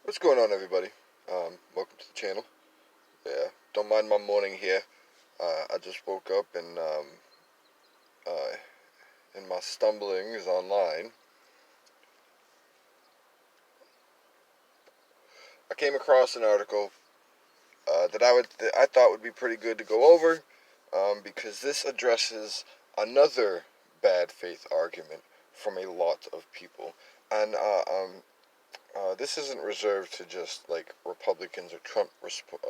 What's going on, everybody? Welcome to the channel. Yeah, don't mind my morning here. I just woke up and in my stumblings online, I came across an article that I thought would be pretty good to go over, because this addresses another bad faith argument from a lot of people, and this isn't reserved to just like Republicans or Trump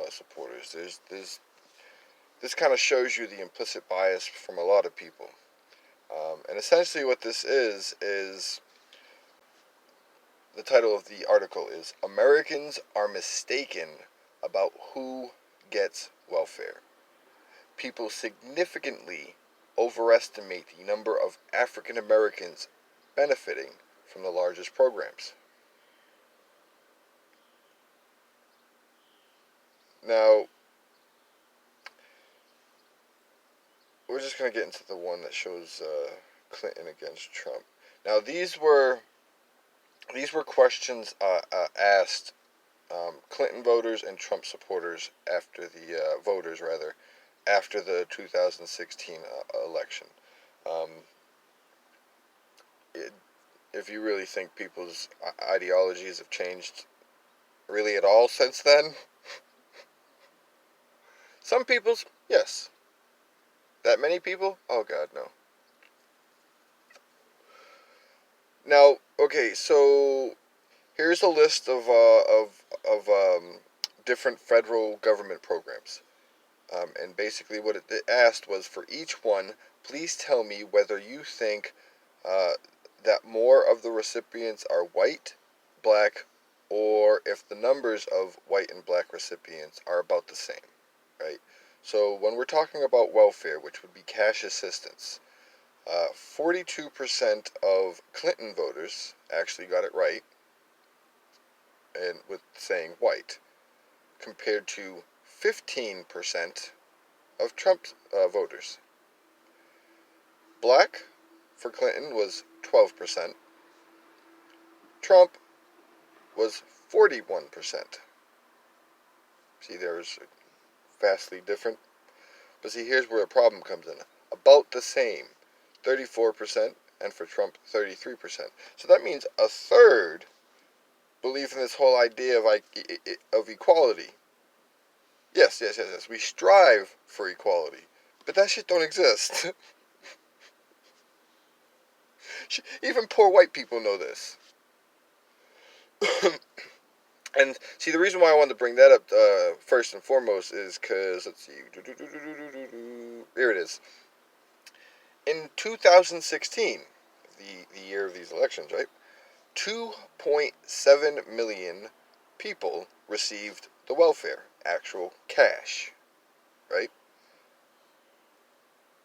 supporters. This kind of shows you the implicit bias from a lot of people. And essentially, what this is the title of the article is Americans Are Mistaken About Who Gets Welfare. People significantly overestimate the number of African Americans benefiting from the largest programs. Now, we're just going to get into the one that shows Clinton against Trump. Now, these were questions asked Clinton voters and Trump supporters after the voters rather after the 2016 election. Um, it, if you really think people's ideologies have changed really at all since then, some people's yes. That many people? Oh God, no. Now, okay, so here's a list of different federal government programs. And basically, what it asked was for each one, please tell me whether you think uh, that more of the recipients are white, black, or if the numbers of white and black recipients are about the same, right? So when we're talking about welfare, which would be cash assistance, 42% of Clinton voters actually got it right, and with saying white, compared to 15% of Trump voters. Black for Clinton was 12%. Trump was 41%. See, there's vastly different. But see, here's where a problem comes in. About the same, 34%, and for Trump, 33%. So that means a third believe in this whole idea of equality. Yes. We strive for equality, but that shit don't exist. Even poor white people know this. And see, the reason why I wanted to bring that up first and foremost is because, let's see, here it is. In 2016, the year of these elections, right? 2.7 million people received the welfare, actual cash, right?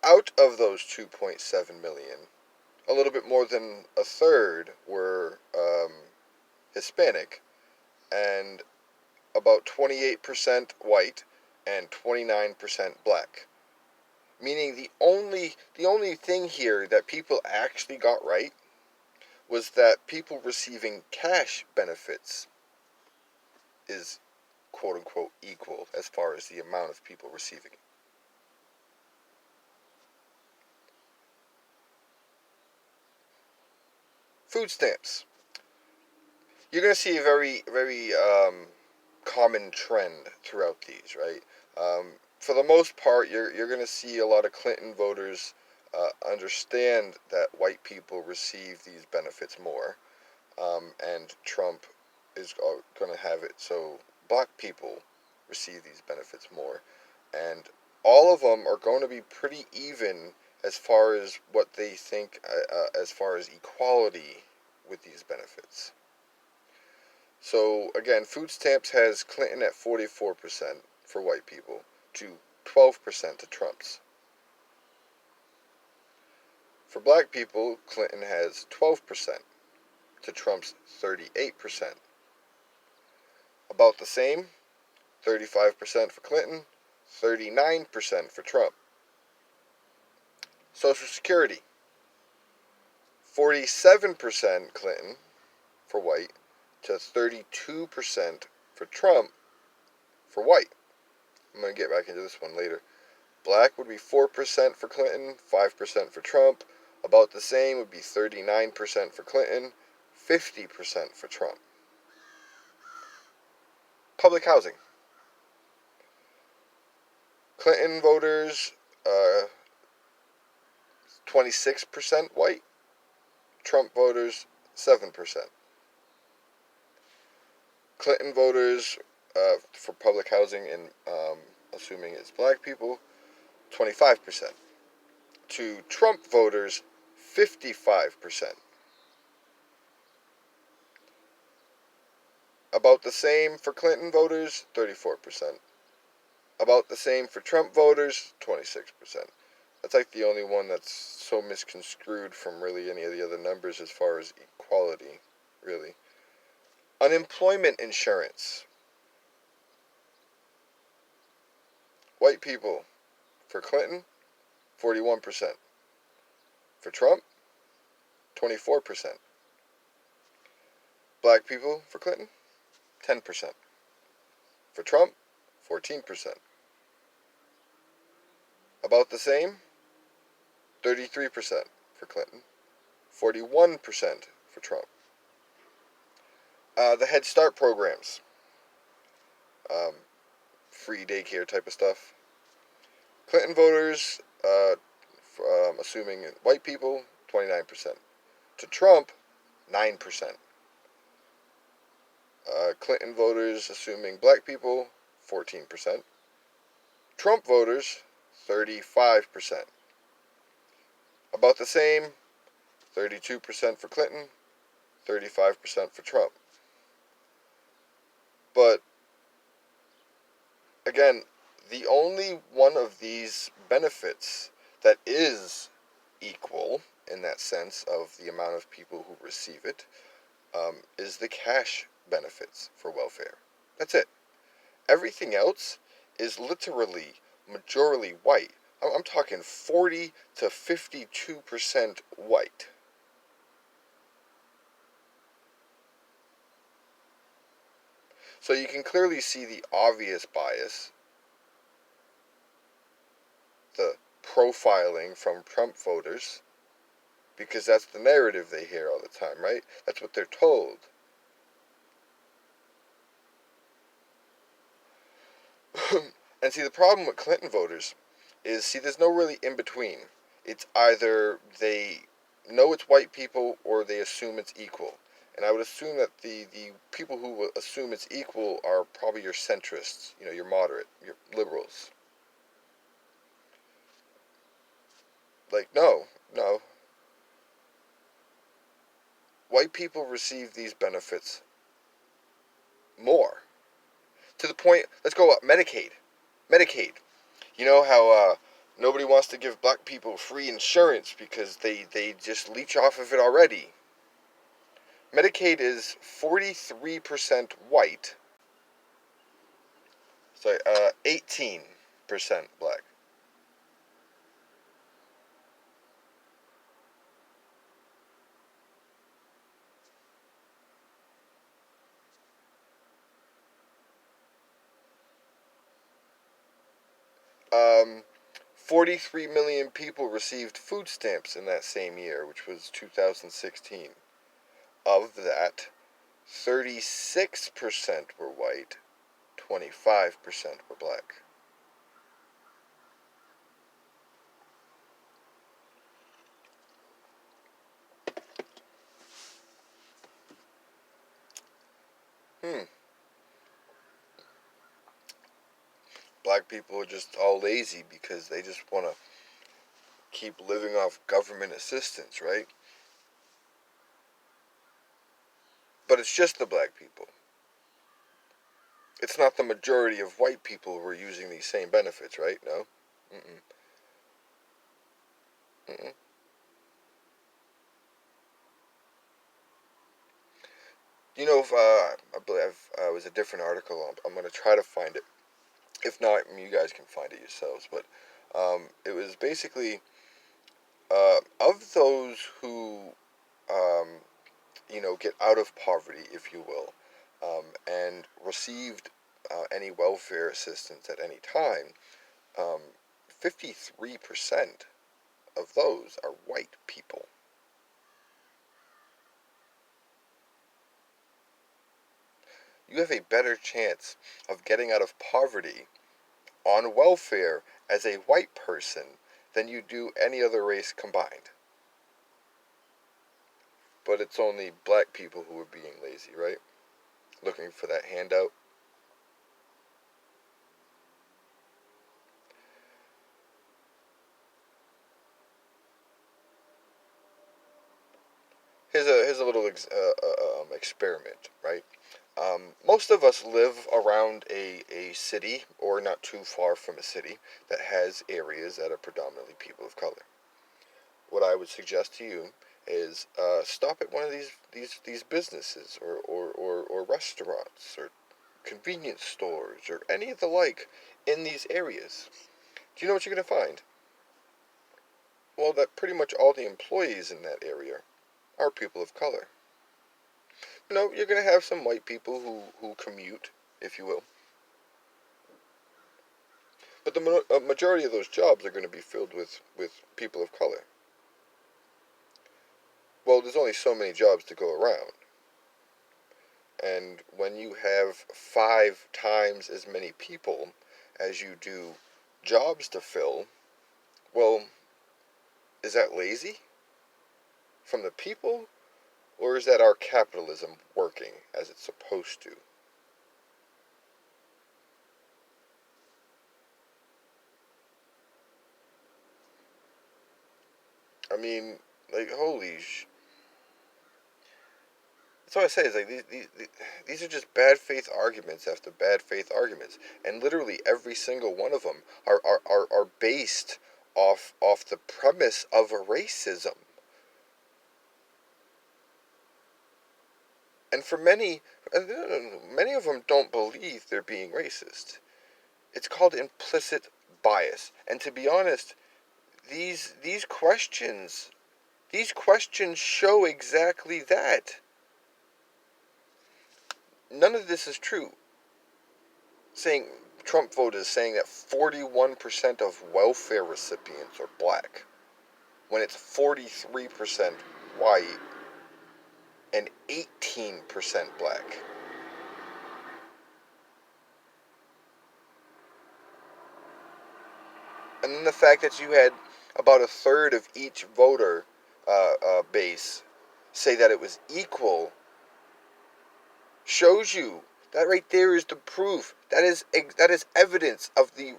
Out of those 2.7 million, a little bit more than a third were Hispanic, and about 28% white and 29% black. Meaning the only thing here that people actually got right was that people receiving cash benefits is quote unquote equal as far as the amount of people receiving it. Food stamps. You're going to see a very common trend throughout these, right? For the most part, you're going to see a lot of Clinton voters understand that white people receive these benefits more, and Trump is going to have it so black people receive these benefits more, and all of them are going to be pretty even as far as what they think as far as equality with these benefits. So again, food stamps has Clinton at 44% for white people to 12% to Trump's. For black people, Clinton has 12% to Trump's 38%. About the same, 35% for Clinton, 39% for Trump. Social Security, 47% Clinton for white, to 32% for Trump for white. I'm going to get back into this one later. Black would be 4% for Clinton, 5% for Trump. About the same would be 39% for Clinton, 50% for Trump. Public housing. Clinton voters, 26% white. Trump voters, 7%. Clinton voters for public housing, and assuming it's black people, 25%. To Trump voters, 55%. About the same for Clinton voters, 34%. About the same for Trump voters, 26%. That's like the only one that's so misconstrued from really any of the other numbers as far as equality, really. Unemployment insurance. White people for Clinton, 41%. For Trump, 24%. Black people for Clinton, 10%. For Trump, 14%. About the same, 33% for Clinton, 41% for Trump. The Head Start programs, free daycare type of stuff. Clinton voters, assuming white people, 29%. To Trump, 9%. Clinton voters, assuming black people, 14%. Trump voters, 35%. About the same, 32% for Clinton, 35% for Trump. But, again, the only one of these benefits that is equal in that sense of the amount of people who receive it is the cash benefits for welfare. That's it. Everything else is literally majorly white. I'm talking 40 to 52% white. So you can clearly see the obvious bias, the profiling from Trump voters, because that's the narrative they hear all the time, right? That's what they're told. And see, the problem with Clinton voters is, see, there's no really in between. It's either they know it's white people or they assume it's equal. And I would assume that the people who assume it's equal are probably your centrists, your moderate, your liberals. Like, no. White people receive these benefits more. To the point, let's go up, Medicaid. You know how nobody wants to give black people free insurance because they just leech off of it already. Medicaid is 43% white. Sorry, 18% black. Um, 43 million people received food stamps in that same year, which was 2016. Of that, 36% were white, 25% were black. Black people are just all lazy because they just want to keep living off government assistance, right? But it's just the black people. It's not the majority of white people who are using these same benefits, right? No? Mm-mm. Mm-mm. If I believe it was a different article. I'm going to try to find it. If not, you guys can find it yourselves. But it was basically of those who, get out of poverty, if you will, and received any welfare assistance at any time, 53% of those are white people. You have a better chance of getting out of poverty on welfare as a white person than you do any other race combined. But it's only black people who are being lazy, right? Looking for that handout. Here's a little experiment, right? Most of us live around a city or not too far from a city that has areas that are predominantly people of color. What I would suggest to you is stop at one of these businesses or restaurants or convenience stores or any of the like in these areas. Do you know what you're going to find? Well, that pretty much all the employees in that area are people of color. You're going to have some white people who commute, if you will. But the majority of those jobs are going to be filled with people of color. Well, there's only so many jobs to go around. And when you have 5 times as many people as you do jobs to fill, well, is that lazy from the people? Or is that our capitalism working as it's supposed to? I mean, like, that's what I say. Is like these are just bad faith arguments after bad faith arguments, and literally every single one of them are based off the premise of a racism. And for many of them don't believe they're being racist. It's called implicit bias. And to be honest, these questions show exactly that. None of this is true. Saying Trump voters saying that 41% of welfare recipients are black, when it's 43% white and 18% black. And then the fact that you had about a third of each voter base say that it was equal shows you that right there is the proof. That is evidence of the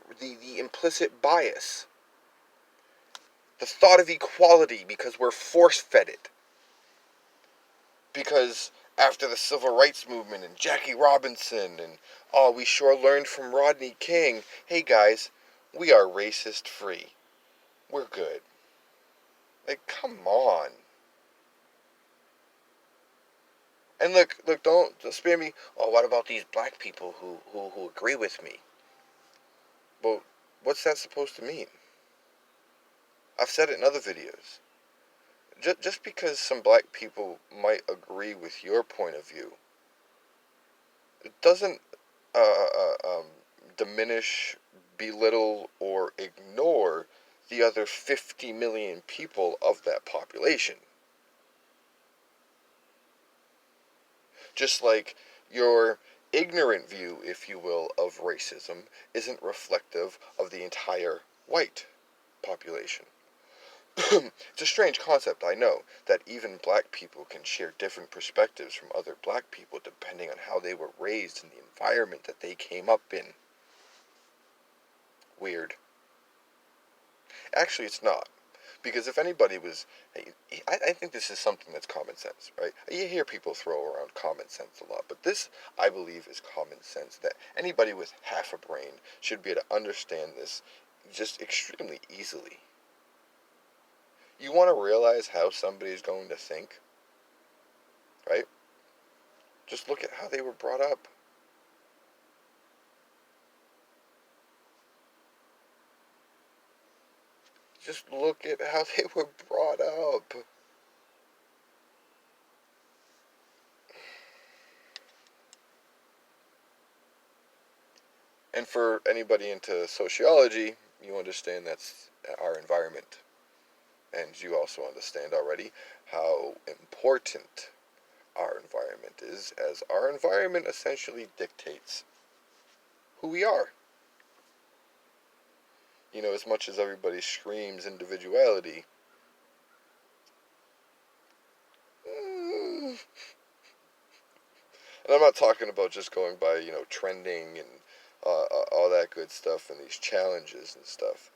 implicit bias. The thought of equality because we're force-fed it. Because after the civil rights movement and Jackie Robinson and we sure learned from Rodney King. Hey guys, we are racist free. We're good. Like, come on. And look, don't spare me. Oh, what about these black people who agree with me? Well, what's that supposed to mean? I've said it in other videos. Just because some black people might agree with your point of view, it doesn't diminish, belittle, or ignore the other 50 million people of that population. Just like your ignorant view, if you will, of racism isn't reflective of the entire white population. It's a strange concept, I know, that even black people can share different perspectives from other black people depending on how they were raised in the environment that they came up in. Weird. Actually, it's not. Because if anybody was, I think this is something that's common sense, right? You hear people throw around common sense a lot, but this, I believe, is common sense that anybody with half a brain should be able to understand this just extremely easily. You want to realize how somebody's going to think, right? Just look at how they were brought up. Just look at how they were brought up. And for anybody into sociology, you understand that's our environment. And you also understand already how important our environment is, as our environment essentially dictates who we are. As much as everybody screams individuality, and I'm not talking about just going by, trending and all that good stuff and these challenges and stuff.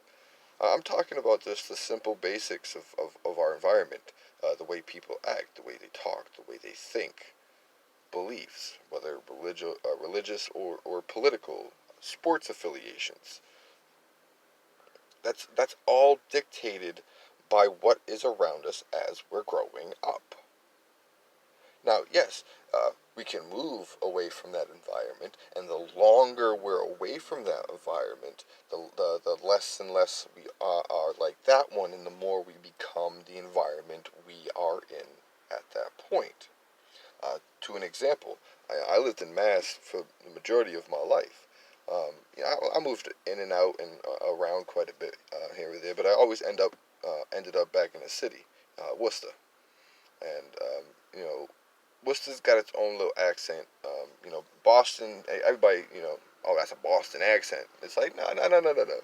I'm talking about just the simple basics of our environment, the way people act, the way they talk, the way they think, beliefs, whether religious or political, sports affiliations. That's all dictated by what is around us as we're growing up. Now, yes, we can move away from that environment, and the longer we're away from that environment, the less and less we are like that one, and the more we become the environment we are in at that point. To an example, I lived in Mass for the majority of my life. I moved in and out and around quite a bit here or there, but I always ended up back in the city, Worcester, and Worcester's got its own little accent. Boston, everybody, oh, that's a Boston accent. It's like, no, no, no, no, no, no.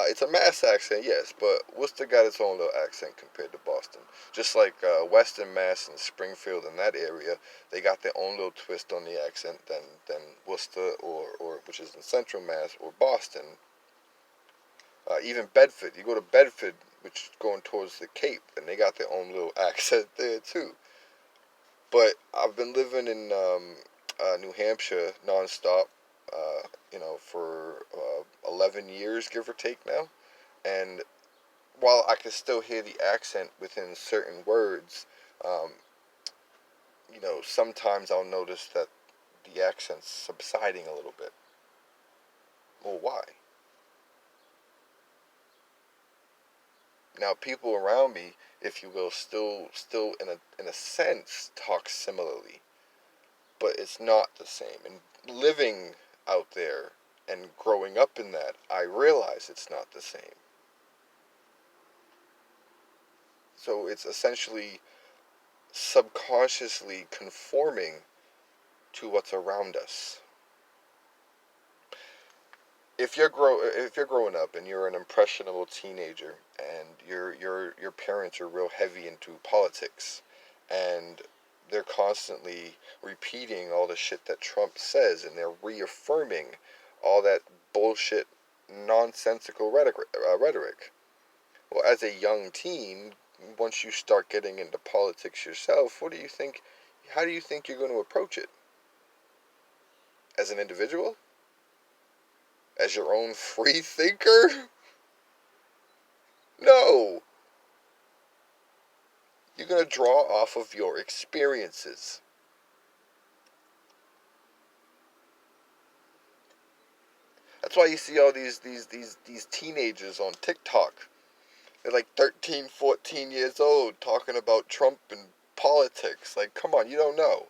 It's a Mass accent, yes, but Worcester got its own little accent compared to Boston. Just like Western Mass and Springfield and that area, they got their own little twist on the accent than Worcester or which is in Central Mass or Boston. Even Bedford, you go to Bedford, which is going towards the Cape, and they got their own little accent there too. But I've been living in New Hampshire nonstop, for 11 years, give or take now. And while I can still hear the accent within certain words, um, sometimes I'll notice that the accent's subsiding a little bit. Well, why? Now, people around me, if you will, still in a sense talk similarly, but it's not the same. And living out there and growing up in that, I realize it's not the same. So it's essentially subconsciously conforming to what's around us. If you're growing up and you're an impressionable teenager and your parents are real heavy into politics and they're constantly repeating all the shit that Trump says and they're reaffirming all that bullshit nonsensical rhetoric. Well, as a young teen, once you start getting into politics yourself, how do you think you're going to approach it? As an individual? As your own free thinker? No. You're going to draw off of your experiences. That's why you see all these teenagers on TikTok. They're like 13, 14 years old talking about Trump and politics. Like, come on, you don't know.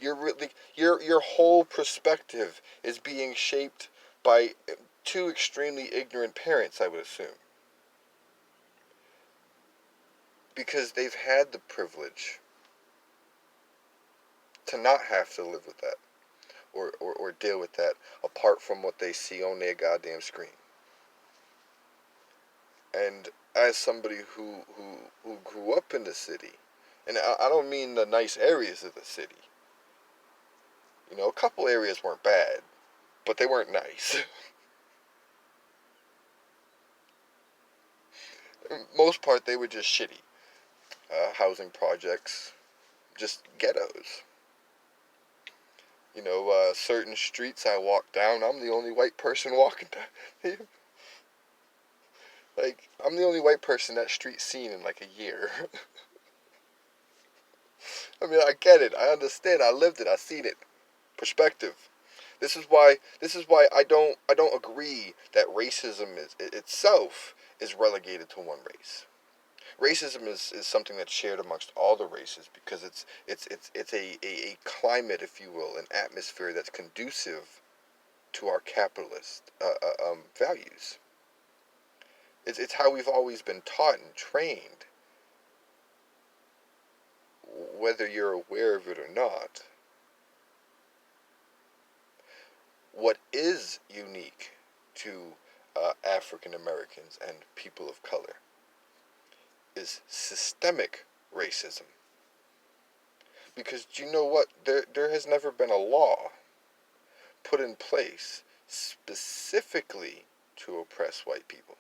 Your whole perspective is being shaped by two extremely ignorant parents, I would assume. Because they've had the privilege to not have to live with that or deal with that apart from what they see on their goddamn screen. And as somebody who grew up in the city, and I don't mean the nice areas of the city. A couple areas weren't bad, but they weren't nice. Most part, they were just shitty. Housing projects, just ghettos. Certain streets I walk down, I'm the only white person walking down. Like, I'm the only white person that street's seen in like a year. I mean, I get it. I understand. I lived it. I seen it. Perspective. This is why I don't agree that racism itself is relegated to one race. Racism is something that's shared amongst all the races because it's a climate, if you will, an atmosphere that's conducive to our capitalist values. It's how we've always been taught and trained, whether you're aware of it or not. What is unique to African Americans and people of color is systemic racism. Because do you know what? There has never been a law put in place specifically to oppress white people,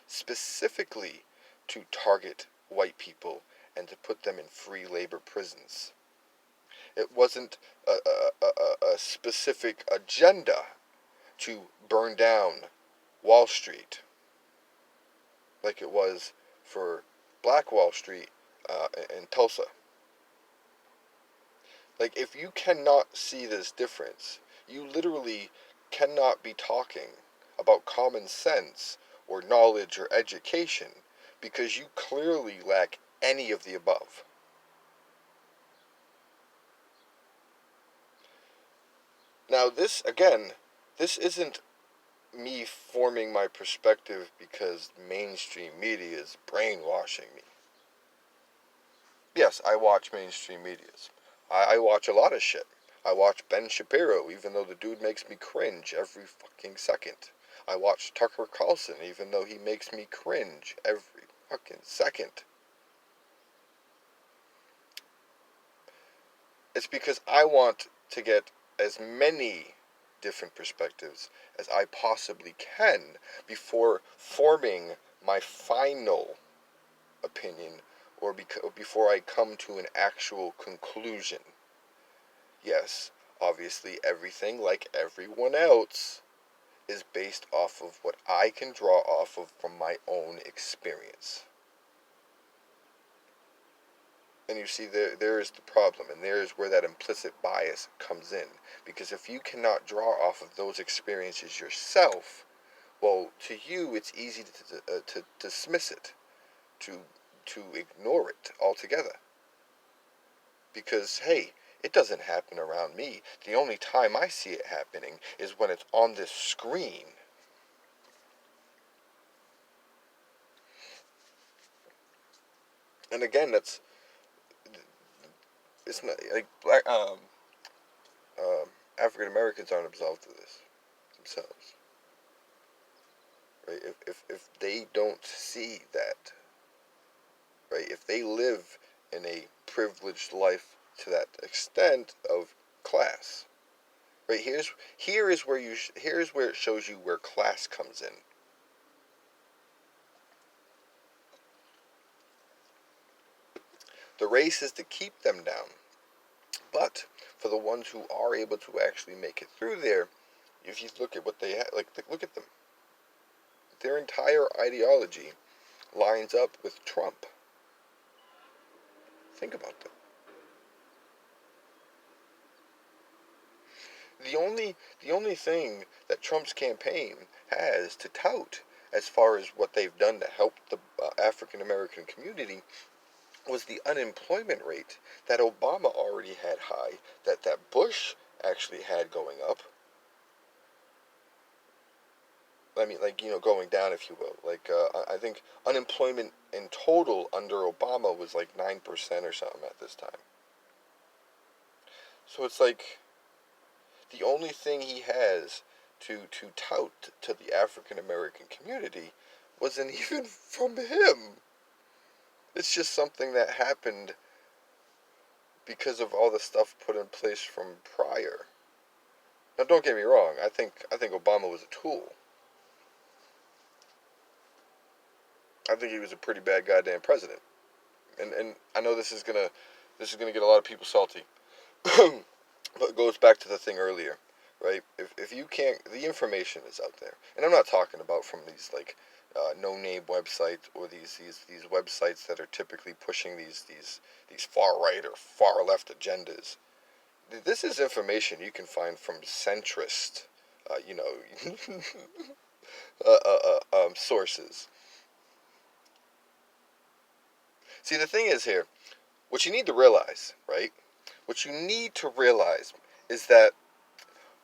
specifically to target white people and to put them in free labor prisons. It wasn't a specific agenda to burn down Wall Street like it was for Black Wall Street in Tulsa. Like, if you cannot see this difference, you literally cannot be talking about common sense or knowledge or education because you clearly lack any of the above. Now, this isn't me forming my perspective because mainstream media is brainwashing me. Yes, I watch mainstream medias. I watch a lot of shit. I watch Ben Shapiro, even though the dude makes me cringe every fucking second. I watch Tucker Carlson, even though he makes me cringe every fucking second. It's because I want to get as many different perspectives as I possibly can before forming my final opinion or before I come to an actual conclusion. Yes, obviously everything, like everyone else, is based off of what I can draw off of from my own experience. And you see, there is the problem, and there is where that implicit bias comes in. Because if you cannot draw off of those experiences yourself, well, to you it's easy to dismiss it, to ignore it altogether. Because, hey, it doesn't happen around me. The only time I see it happening is when it's on this screen. And again, it's not like African Americans aren't absolved of this themselves, right? If they don't see that, right? If they live in a privileged life to that extent of class, right? Here is where it shows you where class comes in. The race is to keep them down. But for the ones who are able to actually make it through there, if you look at what they have, look at them. Their entire ideology lines up with Trump. Think about that. The only thing that Trump's campaign has to tout as far as what they've done to help the African American community was the unemployment rate that Obama already had high, that Bush actually had going up. I mean, going down, if you will. I think unemployment in total under Obama was like 9% or something at this time. So it's like the only thing he has to tout to the African American community wasn't even from him. It's just something that happened because of all the stuff put in place from prior. Now, don't get me wrong. I think Obama was a tool. I think he was a pretty bad goddamn president. And I know this is gonna get a lot of people salty. But it goes back to the thing earlier, right? If you can't, the information is out there, and I'm not talking about from these no-name websites or these websites that are typically pushing these far right or far left agendas. This is information you can find from centrist, sources. See, the thing is here, what you need to realize, right? What you need to realize is that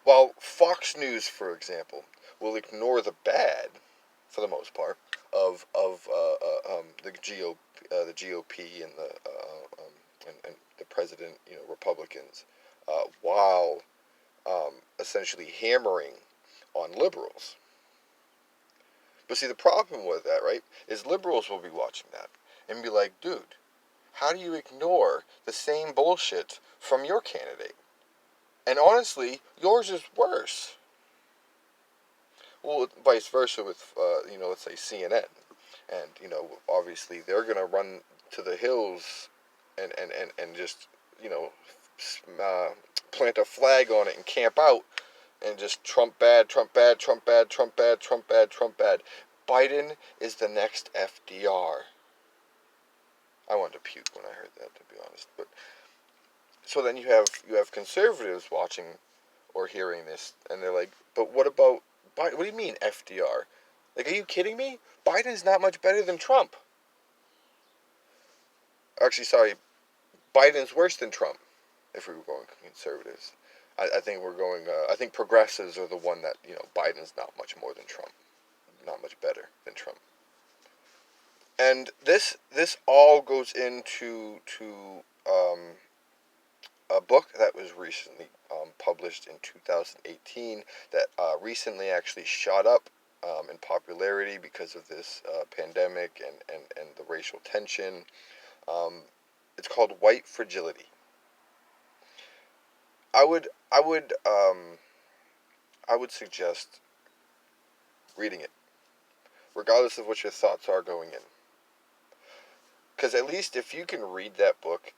While Fox News, for example, will ignore the bad, for the most part, of the GOP and and the president, Republicans, while essentially hammering on liberals. But see, the problem with that, right, is liberals will be watching that and be like, dude, how do you ignore the same bullshit from your candidate? And honestly, yours is worse. Well, vice versa with, let's say CNN. And, obviously they're going to run to the hills and just, you know, uh, plant a flag on it and camp out and just Trump bad, Trump bad, Trump bad, Trump bad, Trump bad, Trump bad. Biden is the next FDR. I wanted to puke when I heard that, to be honest. But so then you have conservatives watching or hearing this, and they're like, but what about Biden? What do you mean FDR? Like, are you kidding me? Biden's not much better than Trump. Actually, sorry, Biden's worse than Trump. If we were going conservatives, I think we're going. I think progressives are the one that Biden's not much more than Trump, not much better than Trump. And this all goes into a book that was recently published in 2018 that recently actually shot up in popularity because of this pandemic and the racial tension. It's called White Fragility. I would I would um, I would suggest reading it, regardless of what your thoughts are going in. Because at least if you can read that book,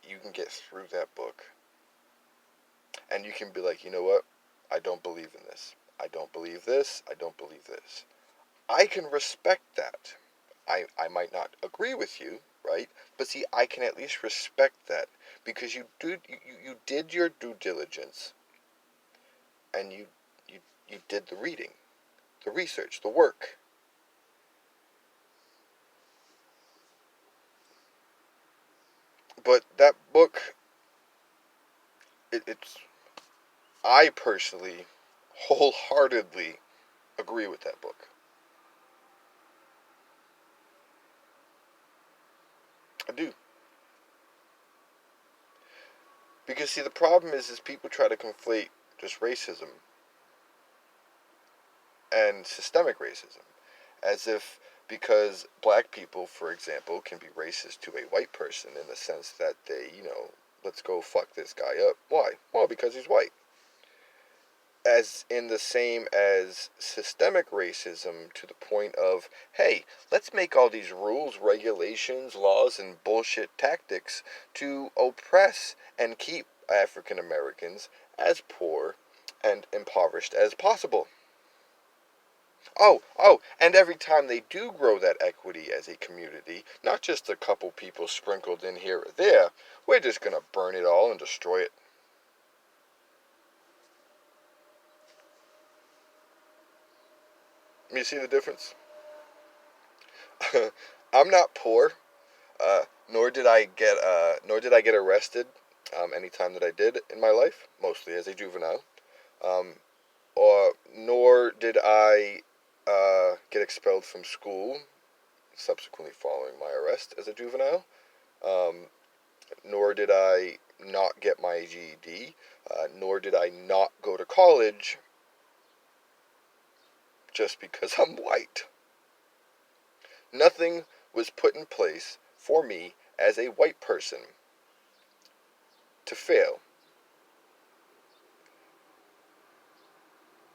you can get through that book, and you can be like, you know what? I don't believe in this. I don't believe this. I don't believe this. I can respect that. I might not agree with you, right? But see, I can at least respect that because you did your due diligence and you did the reading, the research, the work. But that book, it's I personally wholeheartedly agree with that book. I do. Because see, the problem is people try to conflate just racism and systemic racism as if because black people, for example, can be racist to a white person in the sense that they, let's go fuck this guy up. Why? Well, because he's white. As in the same as systemic racism to the point of, hey, let's make all these rules, regulations, laws, and bullshit tactics to oppress and keep African Americans as poor and impoverished as possible. And every time they do grow that equity as a community, not just a couple people sprinkled in here or there, we're just gonna burn it all and destroy it. You see the difference? I'm not poor, nor did I get arrested any time that I did in my life, mostly as a juvenile, um, or nor did I get expelled from school subsequently following my arrest as a juvenile. Um, Nor did I not get my GED, nor did I not go to college just because I'm white. Nothing was put in place for me as a white person to fail.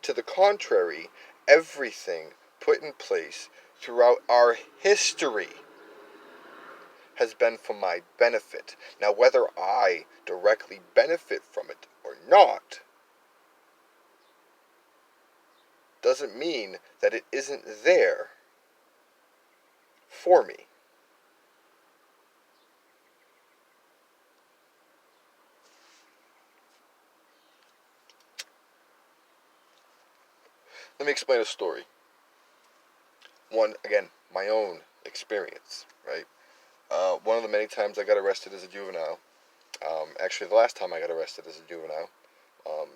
To the contrary, everything put in place throughout our history has been for my benefit. Now, whether I directly benefit from it or not doesn't mean that it isn't there for me. Let me explain a story. One, again, my own experience, right? One of the many times I got arrested as a juvenile, actually the last time I got arrested as a juvenile, um,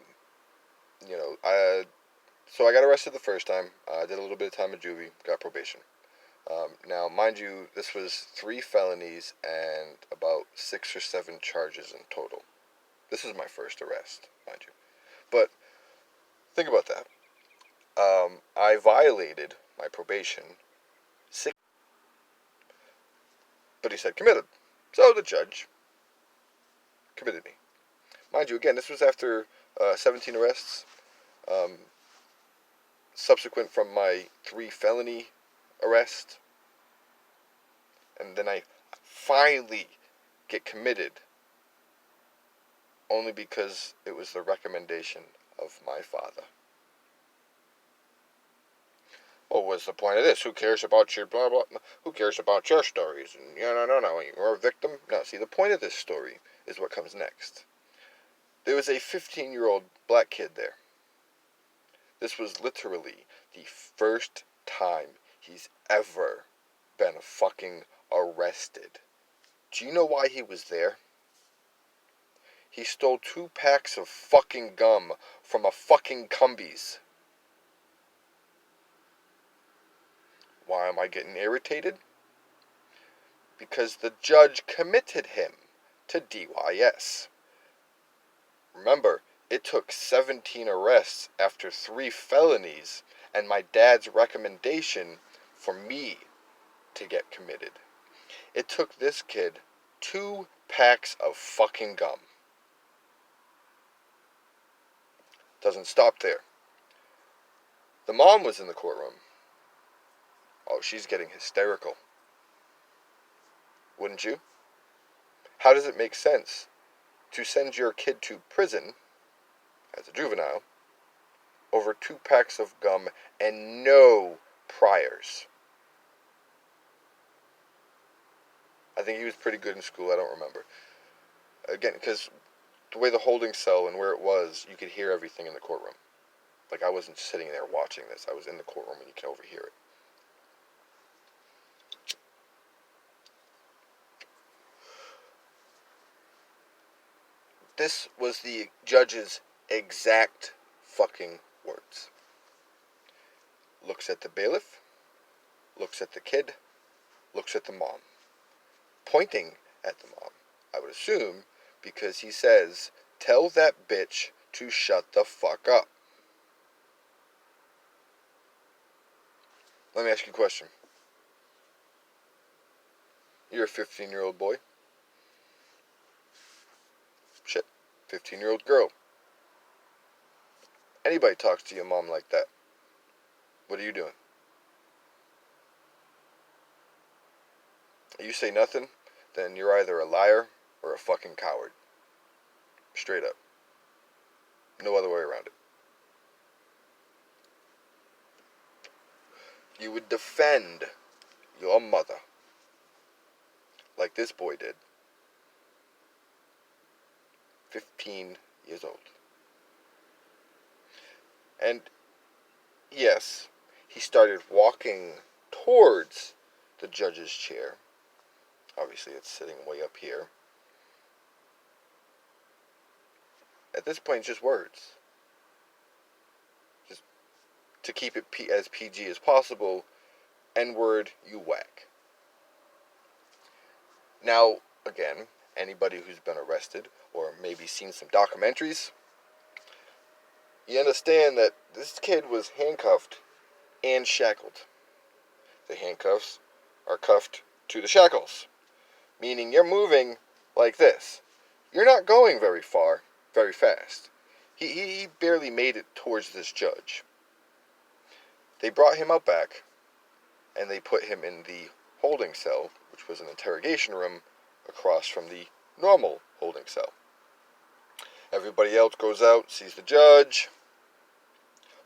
So I got arrested the first time. I did a little bit of time in juvie, got probation. Now, mind you, this was 3 felonies and about 6 or 7 charges in total. This is my first arrest, mind you. But think about that. I violated my probation, but he said committed. So the judge committed me. Mind you, again, this was after 17 arrests, um, subsequent from my 3 felony arrest, and then I finally get committed only because it was the recommendation of my father. What was the point of this? Who cares about your blah blah? Who cares about your stories? And no, you're a victim. No, see, the point of this story is what comes next. There was a 15-year-old black kid there. This was literally the first time he's ever been fucking arrested. Do you know why he was there? He stole 2 packs of fucking gum from a fucking Cumbies. Why am I getting irritated? Because the judge committed him to DYS. Remember, it took 17 arrests after 3 felonies and my dad's recommendation for me to get committed. It took this kid 2 packs of fucking gum. Doesn't stop there. The mom was in the courtroom. Oh, she's getting hysterical. Wouldn't you? How does it make sense to send your kid to prison as a juvenile over 2 packs of gum and no priors? I think he was pretty good in school, I don't remember. Again, because the way the holding cell and where it was, you could hear everything in the courtroom. Like, I wasn't sitting there watching this. I was in the courtroom and you can overhear it. This was the judge's exact fucking words. Looks at the bailiff, looks at the kid, looks at the mom. Pointing at the mom, I would assume, because he says, "Tell that bitch to shut the fuck up." Let me ask you a question. You're a 15-year-old boy. Shit, 15-year-old girl. Anybody talks to your mom like that, what are you doing? You say nothing, then you're either a liar or a fucking coward. Straight up. No other way around it. You would defend your mother like this boy did. 15 years old. And yes, he started walking towards the judge's chair. Obviously, it's sitting way up here. At this point, it's just words. Just to keep it as PG as possible, N-word, you whack. Now, again, anybody who's been arrested or maybe seen some documentaries, you understand that this kid was handcuffed and shackled. The handcuffs are cuffed to the shackles, meaning you're moving like this. You're not going very far, very fast. He barely made it towards this judge. They brought him out back, and they put him in the holding cell, which was an interrogation room across from the normal holding cell. Everybody else goes out, sees the judge.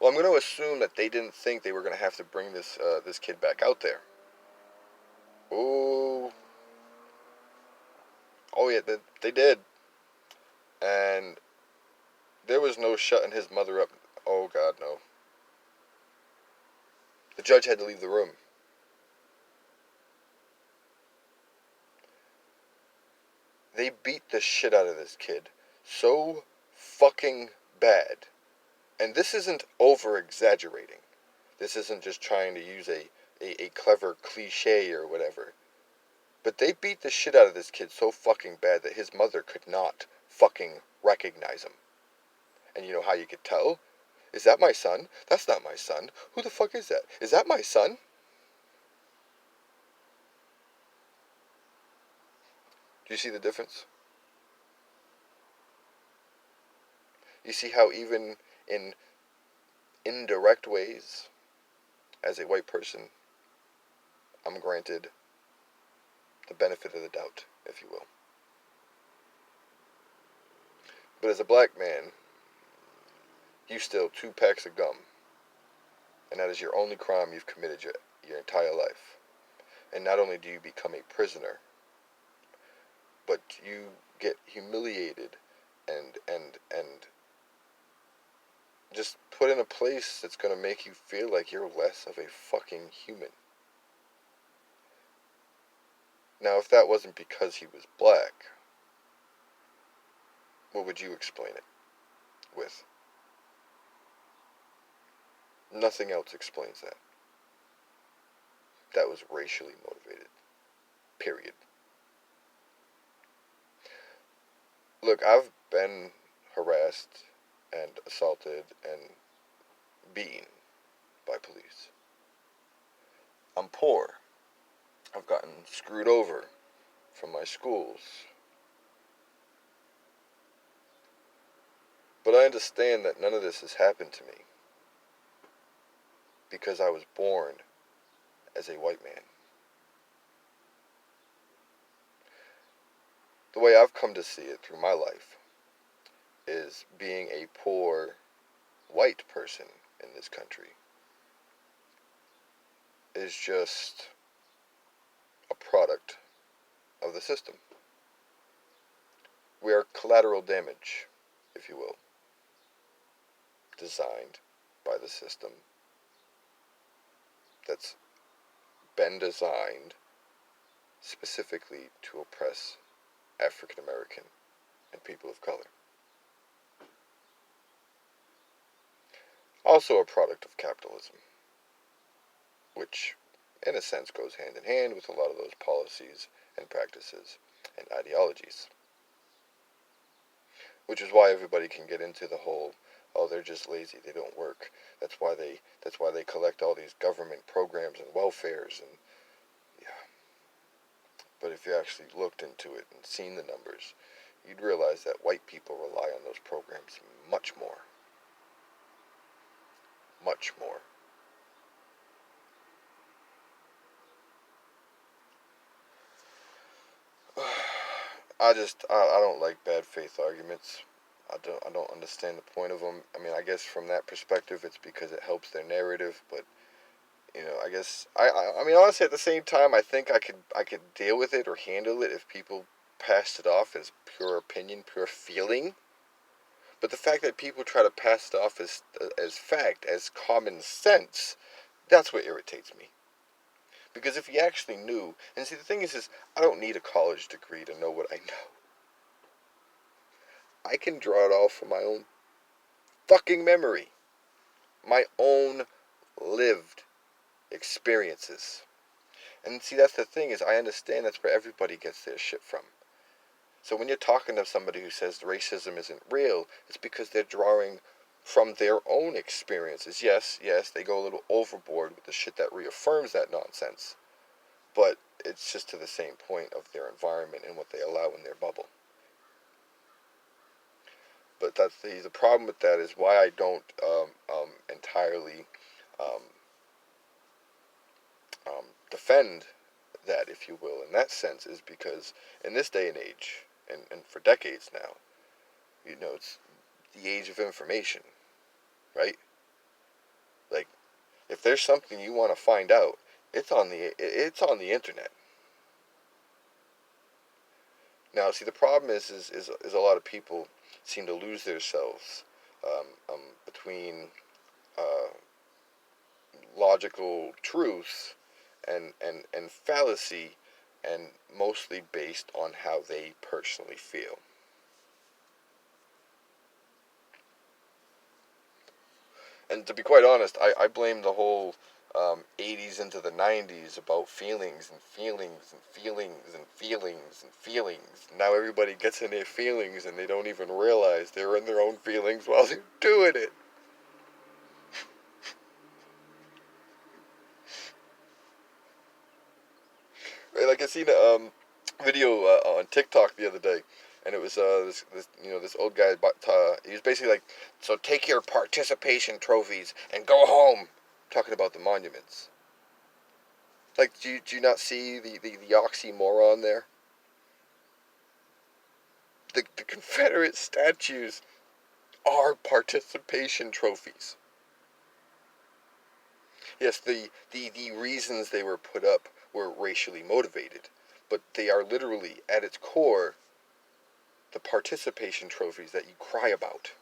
Well, I'm going to assume that they didn't think they were going to have to bring this kid back out there. Oh yeah, they did. And there was no shutting his mother up. Oh, God, no. The judge had to leave the room. They beat the shit out of this kid so fucking bad And this isn't over-exaggerating. This isn't just trying to use a clever cliche or whatever. But they beat the shit out of this kid so fucking bad that his mother could not fucking recognize him. And you know how you could tell? Is that my son? That's not my son. Who the fuck is that? Is that my son? Do you see the difference? You see how even in indirect ways, as a white person, I'm granted the benefit of the doubt, if you will. But as a black man, you steal 2 packs of gum, and that is your only crime you've committed your entire life. And not only do you become a prisoner, but you get humiliated and just put in a place that's going to make you feel like you're less of a fucking human. Now, if that wasn't because he was black, what would you explain it with? Nothing else explains that. That was racially motivated. Period. Look, I've been harassed and assaulted and beaten by police. I'm poor. I've gotten screwed over from my schools. But I understand that none of this has happened to me because I was born as a white man. The way I've come to see it through my life is being a poor white person in this country is just a product of the system. We are collateral damage, if you will, designed by the system that's been designed specifically to oppress African American and people of color. Also a product of capitalism, which in a sense goes hand in hand with a lot of those policies and practices and ideologies. Which is why everybody can get into the whole, oh, they're just lazy, they don't work. That's why they collect all these government programs and welfares and yeah. But if you actually looked into it and seen the numbers, you'd realize that white people rely on those programs much more. Much more. I don't like bad faith arguments. I don't understand the point of them. I mean, I guess from that perspective, it's because it helps their narrative. But you know, I guess I mean, honestly, at the same time, I think I could deal with it or handle it if people passed it off as pure opinion, pure feeling. But the fact that people try to pass it off as fact, as common sense, that's what irritates me. Because if you actually knew, and see, the thing is I don't need a college degree to know what I know. I can draw it all from my own fucking memory. My own lived experiences. And see, that's the thing is I understand that's where everybody gets their shit from. So when you're talking to somebody who says racism isn't real, it's because they're drawing from their own experiences. Yes, they go a little overboard with the shit that reaffirms that nonsense. But it's just to the same point of their environment and what they allow in their bubble. But that's the problem with that is why I don't entirely um, defend that, if you will, in that sense, is because in this day and age, and for decades now, you know, it's the age of information, right? Like, if there's something you want to find out, it's on the internet. Now, see, the problem is a lot of people seem to lose themselves between uh, logical truth and fallacy, and mostly based on how they personally feel. And to be quite honest, I blame the whole 80s into the 90s about feelings and feelings and feelings and feelings and feelings. Now everybody gets in their feelings and they don't even realize they're in their own feelings while they're doing it. Right, like I seen a video on TikTok the other day, and it was this old guy, but he was basically like, so take your participation trophies and go home, talking about the monuments. Like, do you not see the oxymoron there? The Confederate statues are participation trophies. Yes, the reasons they were put up were racially motivated, but they are literally, at its core, the participation trophies that you cry about.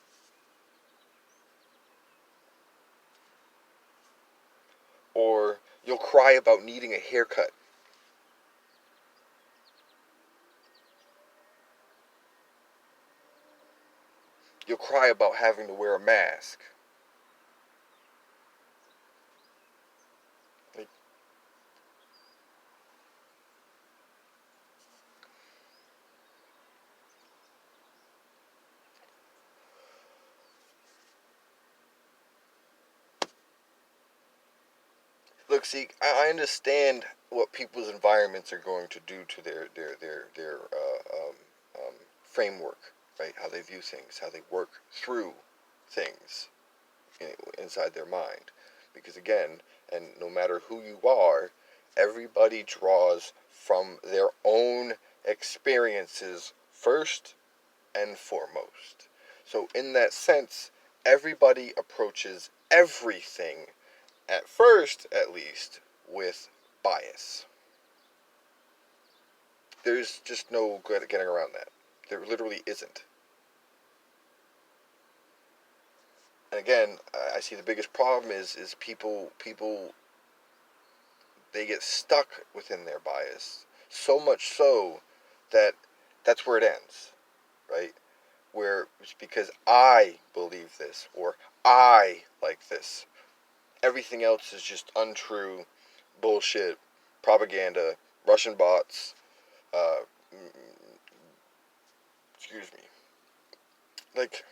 Or you'll cry about needing a haircut. You'll cry about having to wear a mask. Like, look, see, I understand what people's environments are going to do to their framework, right? How they view things, how they work through things inside their mind. Because again, and no matter who you are, everybody draws from their own experiences first and foremost. So, in that sense, everybody approaches everything, at first at least, with bias. There's just no getting around that. There literally isn't. And again, I see the biggest problem is people they get stuck within their bias so much so that that's where it ends, right? Where it's because I believe this or I like this. Everything else is just untrue, bullshit, propaganda, Russian bots. Uh, excuse me. Like,